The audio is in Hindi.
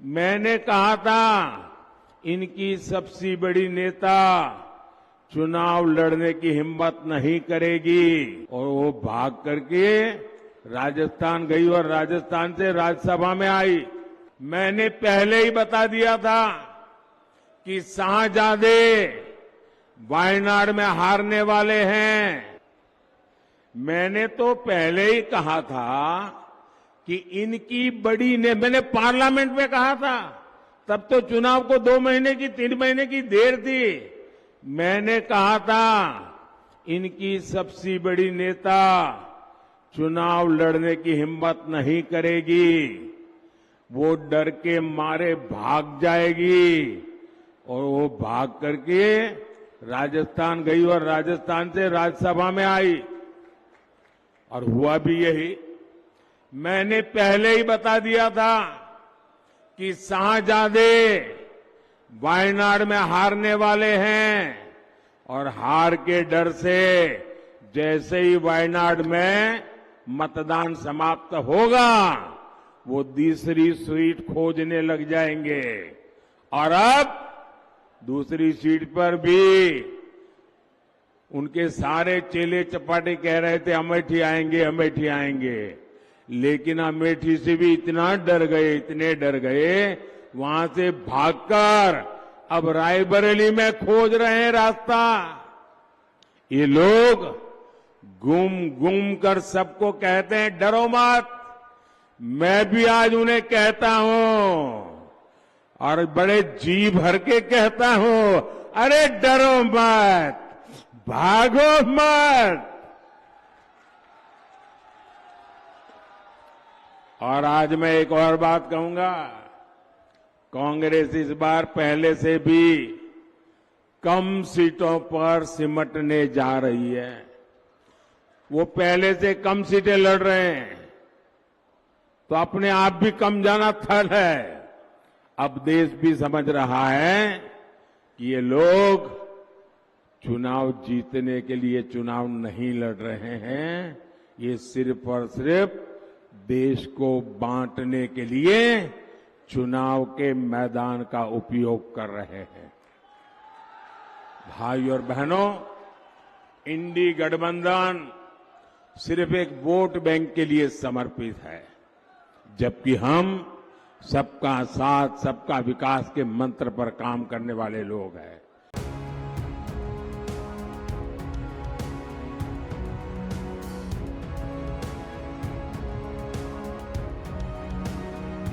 मैंने कहा था इनकी सबसे बड़ी नेता चुनाव लड़ने की हिम्मत नहीं करेगी और वो भाग करके राजस्थान गई और राजस्थान से राज्यसभा में आई। मैंने पहले ही बता दिया था कि शाहजादे वायनाड में हारने वाले हैं। मैंने तो पहले ही कहा था कि इनकी बड़ी ने मैंने पार्लियामेंट में कहा था, तब तो चुनाव को 2 महीने की 3 महीने की देर थी। मैंने कहा था इनकी सबसे बड़ी नेता चुनाव लड़ने की हिम्मत नहीं करेगी, वो डर के मारे भाग जाएगी और वो भाग करके राजस्थान गई और राजस्थान से राज्यसभा में आई और हुआ भी यही। मैंने पहले ही बता दिया था कि शाहजादे वायनाड में हारने वाले हैं और हार के डर से जैसे ही वायनाड में मतदान समाप्त होगा वो दूसरी सीट खोजने लग जाएंगे और अब दूसरी सीट पर भी उनके सारे चेले चपाटे कह रहे थे अमेठी आएंगे अमेठी आएंगे, लेकिन अमेठी से भी इतना डर गए, इतने डर गए, वहां से भागकर अब रायबरेली में खोज रहे हैं रास्ता। ये लोग गुम गुम कर सबको कहते हैं डरो मत। मैं भी आज उन्हें कहता हूं और बड़े जी भर के कहता हूं, अरे डरो मत, भागो मत। और आज मैं एक और बात कहूंगा, कांग्रेस इस बार पहले से भी कम सीटों पर सिमटने जा रही है। वो पहले से कम सीटें लड़ रहे हैं तो अपने आप भी कम जाना थल है। अब देश भी समझ रहा है कि ये लोग चुनाव जीतने के लिए चुनाव नहीं लड़ रहे हैं, ये सिर्फ और सिर्फ देश को बांटने के लिए चुनाव के मैदान का उपयोग कर रहे हैं। भाई और बहनों, इंडी गठबंधन सिर्फ एक वोट बैंक के लिए समर्पित है, जबकि हम सबका साथ सबका विकास के मंत्र पर काम करने वाले लोग हैं।